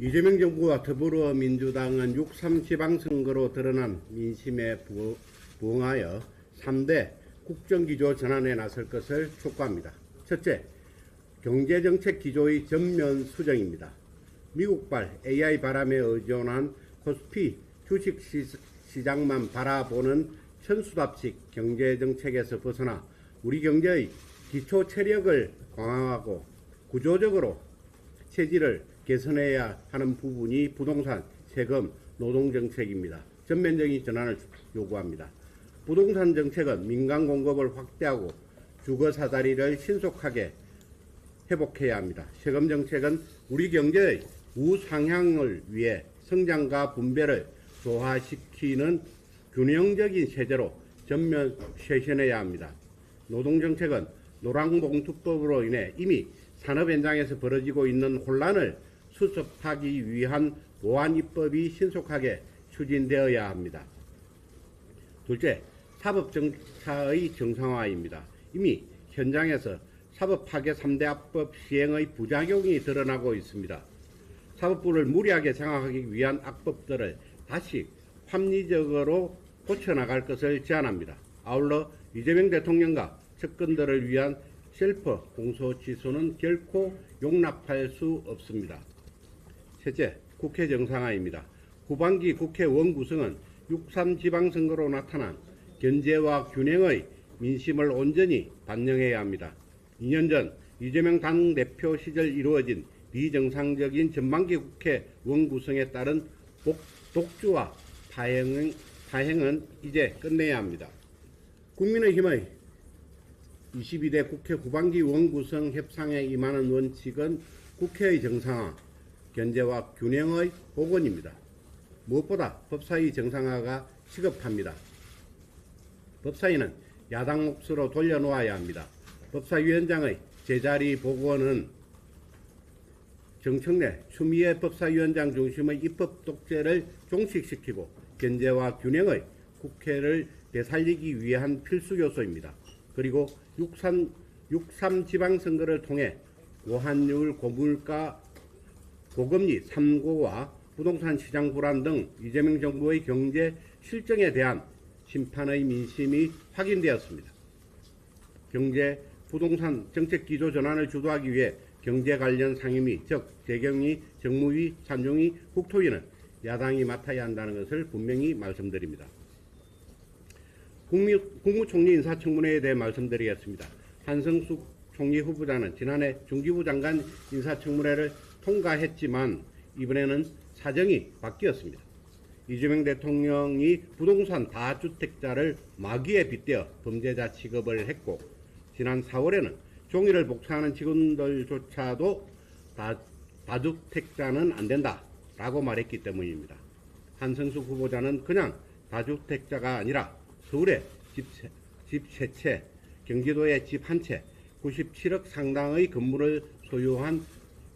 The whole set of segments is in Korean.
이재명 정부와 더불어민주당은 6.3 지방선거로 드러난 민심에 부응하여 3대 국정기조 전환에 나설 것을 촉구합니다. 첫째, 경제정책 기조의 전면 수정입니다. 미국발 AI 바람에 의존한 코스피 주식시장만 바라보는 천수답식 경제정책에서 벗어나 우리 경제의 기초 체력을 강화하고 구조적으로 체질을 개선해야 하는 부분이 부동산, 세금, 노동정책입니다. 전면적인 전환을 요구합니다. 부동산 정책은 민간 공급을 확대하고 주거 사다리를 신속하게 회복해야 합니다. 세금 정책은 우리 경제의 우상향을 위해 성장과 분배를 조화시키는 균형적인 세제로 전면 쇄신해야 합니다. 노동정책은 노란봉투법으로 인해 이미 산업 현장에서 벌어지고 있는 혼란을 수습하기 위한 보완입법이 신속하게 추진되어야 합니다. 둘째, 사법정사의 정상화입니다. 이미 현장에서 사법파괴 3대 악법 시행의 부작용이 드러나고 있습니다. 사법부를 무리하게 장악하기 위한 악법들을 다시 합리적으로 고쳐나갈 것을 제안합니다. 아울러 이재명 대통령과 측근들을 위한 셀프 공소취소는 결코 용납할 수 없습니다. 셋째, 국회 정상화입니다. 후반기 국회 원구성은 6.3 지방선거로 나타난 견제와 균형의 민심을 온전히 반영해야 합니다. 2년 전 이재명 당대표 시절 이루어진 비정상적인 전반기 국회 원구성에 따른 독주와 파행은 이제 끝내야 합니다. 국민의힘의 22대 국회 후반기 원구성 협상에 임하는 원칙은 국회의 정상화, 견제와 균형의 복원입니다. 무엇보다 법사위 정상화가 시급합니다. 법사위는 야당 몫으로 돌려놓아야 합니다. 법사위원장의 제자리 복원은 정청래, 추미애 법사위원장 중심의 입법 독재를 종식시키고 견제와 균형의 국회를 되살리기 위한 필수 요소입니다. 그리고 6.3 지방선거를 통해 고환율, 고물가, 고금리, 삼고와 부동산 시장 불안 등 이재명 정부의 경제 실정에 대한 심판의 민심이 확인되었습니다. 경제, 부동산 정책 기조 전환을 주도하기 위해 경제 관련 상임위, 즉 재경위, 정무위, 산중위, 국토위는 야당이 맡아야 한다는 것을 분명히 말씀드립니다. 국무총리 인사청문회에 대해 말씀드리겠습니다. 한성숙 총리 후보자는 지난해 중기부 장관 인사청문회를 통과했지만 이번에는 사정이 바뀌었습니다. 이재명 대통령이 부동산 다주택자를 마귀에 빗대어 범죄자 취급을 했고 지난 4월에는 종이를 복사하는 직원들조차도 다주택자는 안 된다 라고 말했기 때문입니다. 한성숙 후보자는 그냥 다주택자가 아니라 서울에 집 3채, 경기도에 집 1채, 97억 상당의 건물을 소유한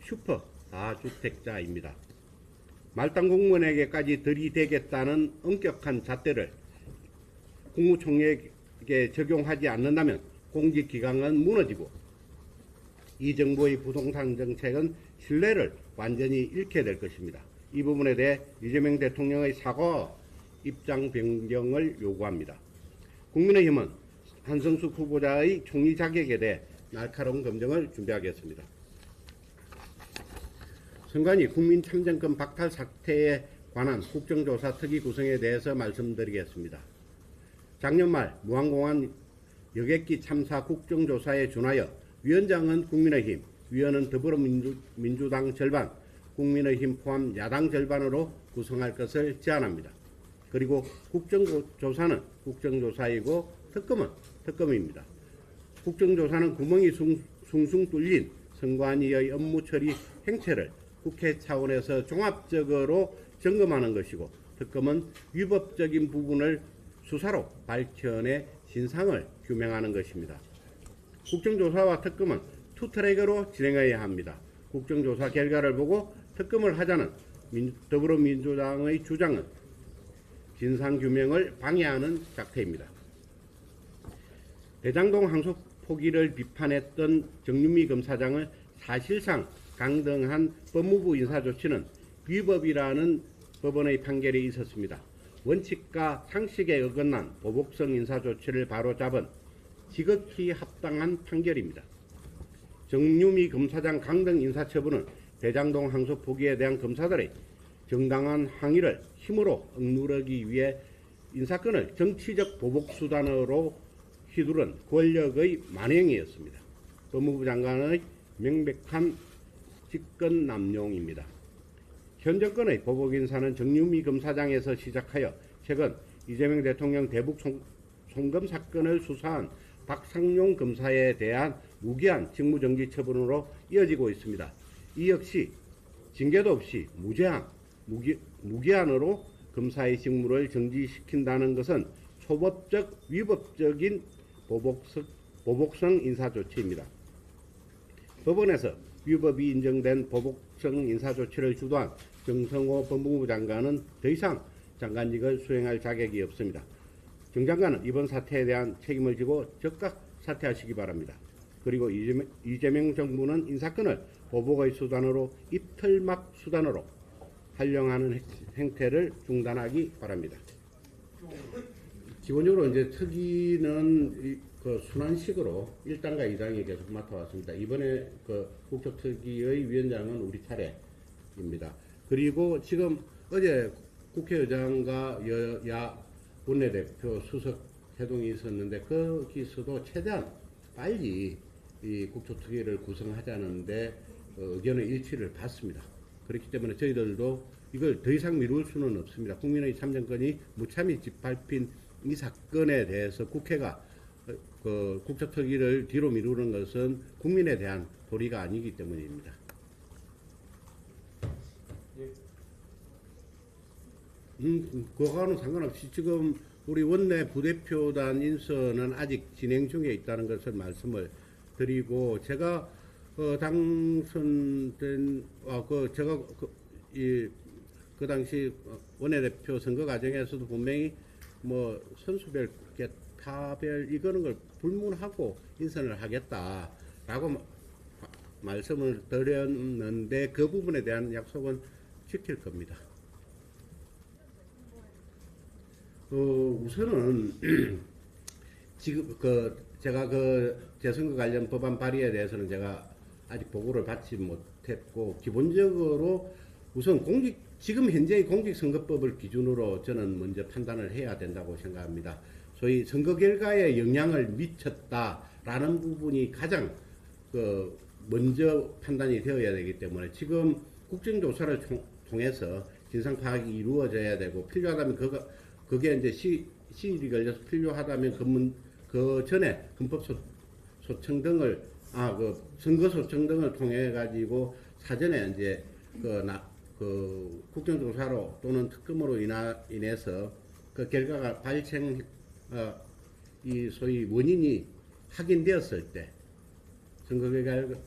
슈퍼 다주택자입니다. 말단 공무원에게까지 들이대겠다는 엄격한 잣대를 국무총리에게 적용하지 않는다면 공직기강은 무너지고 이 정부의 부동산 정책은 신뢰를 완전히 잃게 될 것입니다. 이 부분에 대해 이재명 대통령의 사과와 입장 변경을 요구합니다. 국민의힘은 한성숙 후보자의 총리 자격에 대해 날카로운 검증을 준비하겠습니다. 선관위 국민참정권 박탈 사태에 관한 국정조사 특위 구성에 대해서 말씀드리겠습니다. 작년 말 무안공항 여객기 참사 국정조사에 준하여 위원장은 국민의힘, 위원은 더불어민주당 절반, 국민의힘 포함 야당 절반으로 구성할 것을 제안합니다. 그리고 국정조사는 국정조사이고 특검은 특검입니다. 국정조사는 구멍이 숭숭 뚫린 선관위의 업무 처리 행태를 국회 차원에서 종합적으로 점검하는 것이고 특검은 위법적인 부분을 수사로 밝혀내 진상을 규명하는 것입니다. 국정조사와 특검은 투트랙으로 진행해야 합니다. 국정조사 결과를 보고 특검을 하자는 더불어민주당의 주장은 진상규명을 방해하는 작태입니다. 대장동 항소 포기를 비판했던 정윤미 검사장을 사실상 강등한 법무부 인사조치는 위법이라는 법원의 판결이 있었습니다. 원칙과 상식에 어긋난 보복성 인사조치를 바로잡은 지극히 합당한 판결입니다. 정유미 검사장 강등 인사처분은 대장동 항소 포기에 대한 검사들의 정당한 항의를 힘으로 억누르기 위해 인사권을 정치적 보복수단으로 휘두른 권력의 만행이었습니다. 법무부 장관의 명백한 직권 남용입니다. 현 정권의 보복인사는 정유미 검사장에서 시작하여 최근 이재명 대통령 대북 송금 사건을 수사한 박상용 검사에 대한 무기한 직무정지 처분으로 이어지고 있습니다. 이 역시 징계도 없이 무기한으로 검사의 직무를 정지시킨다는 것은 초법적 위법적인 보복성 인사조치입니다. 법원에서 위법이 인정된 보복성 인사조치를 주도한 정성호 법무부 장관은 더 이상 장관직을 수행할 자격이 없습니다. 정 장관은 이번 사태에 대한 책임을 지고 즉각 사퇴하시기 바랍니다. 그리고 이재명 정부는 인사권을 보복의 수단으로 입틀막 수단으로 활용하는 행태를 중단하기 바랍니다. 기본적으로 이제 특위는 그 순환식으로 1단과 2단이 계속 맡아왔습니다. 이번에 그 국토특위의 위원장은 우리 차례입니다. 그리고 지금 어제 국회의장과 여야 원내대표 수석 회동이 있었는데 거기서도 최대한 빨리 이 국토특위를 구성하자는데 의견의 일치를 봤습니다. 그렇기 때문에 저희들도 이걸 더 이상 미룰 수는 없습니다. 국민의 참정권이 무참히 짓밟힌 이 사건에 대해서 국회가 그 국토특위를 뒤로 미루는 것은 국민에 대한 도리가 아니기 때문입니다. 그거와는 상관없이 지금 우리 원내 부대표단 인선은 아직 진행 중에 있다는 것을 말씀을 드리고, 제가 당선된 제가 그 당시 원내대표 선거 과정에서도 분명히 뭐 선수별, 타별 이거는 걸 불문하고 인선을 하겠다라고 말씀을 드렸는데 그 부분에 대한 약속은 지킬 겁니다. 우선은 지금 제가 재선거 관련 법안 발의에 대해서는 제가 아직 보고를 받지 못했고, 기본적으로 우선 지금 현재의 공직선거법을 기준으로 저는 먼저 판단을 해야 된다고 생각합니다. 소위 선거 결과에 영향을 미쳤다라는 부분이 가장 먼저 판단이 되어야 되기 때문에 지금 국정조사를 통해서 진상 파악이 이루어져야 되고, 필요하다면 그게 이제 시일이 걸려서 필요하다면 그 전에 헌법 소청 등을 선거 소청 등을 통해 가지고 사전에 이제 국정조사로 또는 특검으로 인해서 그 결과가 이 소위 원인이 확인되었을 때, 선거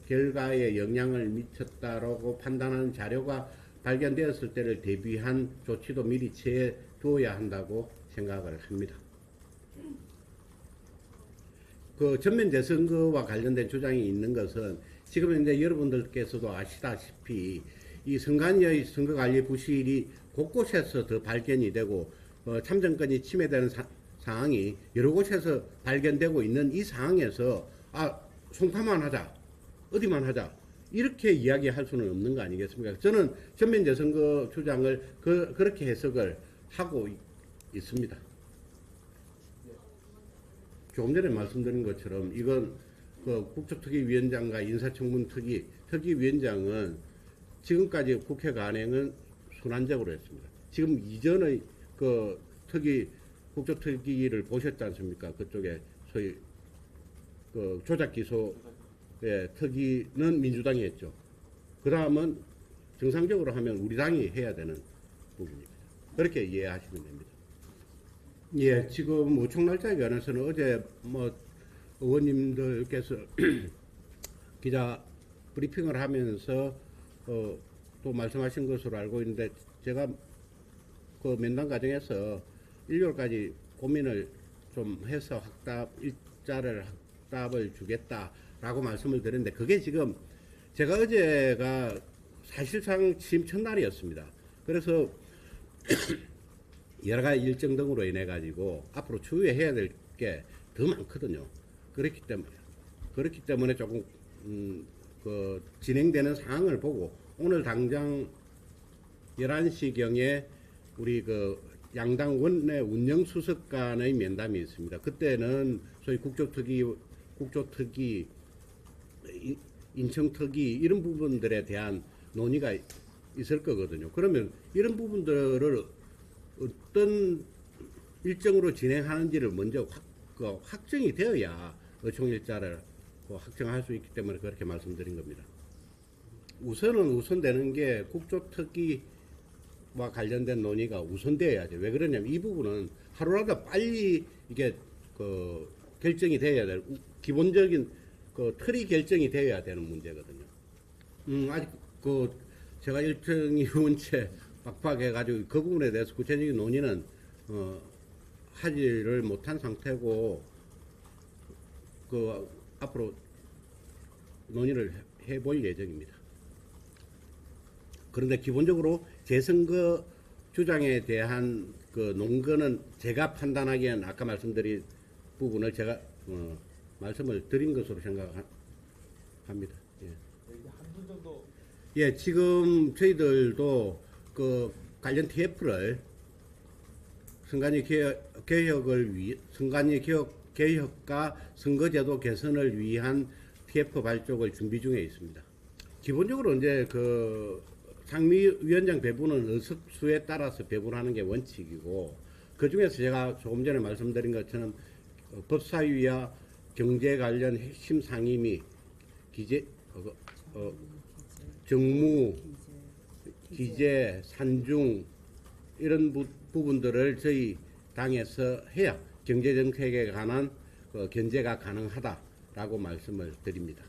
결과에 영향을 미쳤다라고 판단하는 자료가 발견되었을 때를 대비한 조치도 미리 취해 두어야 한다고 생각을 합니다. 그 전면 재선거와 관련된 주장이 있는 것은 지금 이제 여러분들께서도 아시다시피 이 선관위의 선거관리 부실이 곳곳에서 더 발견이 되고 참정권이 침해되는 상황이 여러 곳에서 발견되고 있는 이 상황에서 송파만 하자, 어디만 하자 이렇게 이야기할 수는 없는 거 아니겠습니까? 저는 전면 재선거 주장을 그렇게 해석을 하고 있습니다. 조금 전에 말씀드린 것처럼 이건 국토특위위원장과 인사청문특위위원장은 지금까지 국회 간행은 순환적으로 했습니다. 지금 이전의 국토특위를 보셨지 않습니까? 그쪽에 소위 조작기소 특위는 민주당이 했죠. 그 다음은 정상적으로 하면 우리 당이 해야 되는 부분입니다. 그렇게 이해하시면 됩니다. 예, 지금 우총날짜에 관해서는 어제 의원님들께서 기자 브리핑을 하면서 또 말씀하신 것으로 알고 있는데, 제가 그 면담 과정에서 일요일까지 고민을 좀 해서 확답을 주겠다라고 말씀을 드렸는데, 그게 지금 제가 어제가 사실상 취임 첫날이었습니다. 그래서 여러 가지 일정 등으로 인해 가지고 앞으로 추후에 해야 될 게 더 많거든요. 그렇기 때문에 조금 그 진행되는 상황을 보고 오늘 당장 11시경에 우리 그 양당 원내 운영수석 간의 면담이 있습니다. 그때는 소위 국조특위, 인청특위 이런 부분들에 대한 논의가 있을 거거든요. 그러면 이런 부분들을 어떤 일정으로 진행하는지를 먼저 확정이 되어야 의총일자를 확정할 수 있기 때문에 그렇게 말씀드린 겁니다. 우선되는 게 국조특위와 관련된 논의가 우선되어야죠. 왜 그러냐면 이 부분은 하루라도 빨리 이게 그 결정이 되어야 될 기본적인 그 틀이 결정이 되어야 되는 문제거든요. 아직 그 제가 일정이 원체 빡빡해가지고 그 부분에 대해서 구체적인 논의는 하지를 못한 상태고 그 앞으로 논의를 해볼 예정입니다. 그런데 기본적으로 재선거 주장에 대한 그 논거는 제가 판단하기엔 아까 말씀드린 부분을 제가 말씀을 드린 것으로 생각합니다. 예. 한분 정도. 예, 지금 저희들도 그 관련 TF를 선관위 개혁과 선거제도 개선을 위한 TF 발족을 준비 중에 있습니다. 기본적으로 이제 그 상임위원장 배분은 의석수에 따라서 배분하는 게 원칙이고, 그 중에서 제가 조금 전에 말씀드린 것처럼 법사위와 경제 관련 핵심 상임위, 정무, 기재, 산중 이런 부분들을 저희 당에서 해야 경제정책에 관한 견제가 가능하다라고 말씀을 드립니다.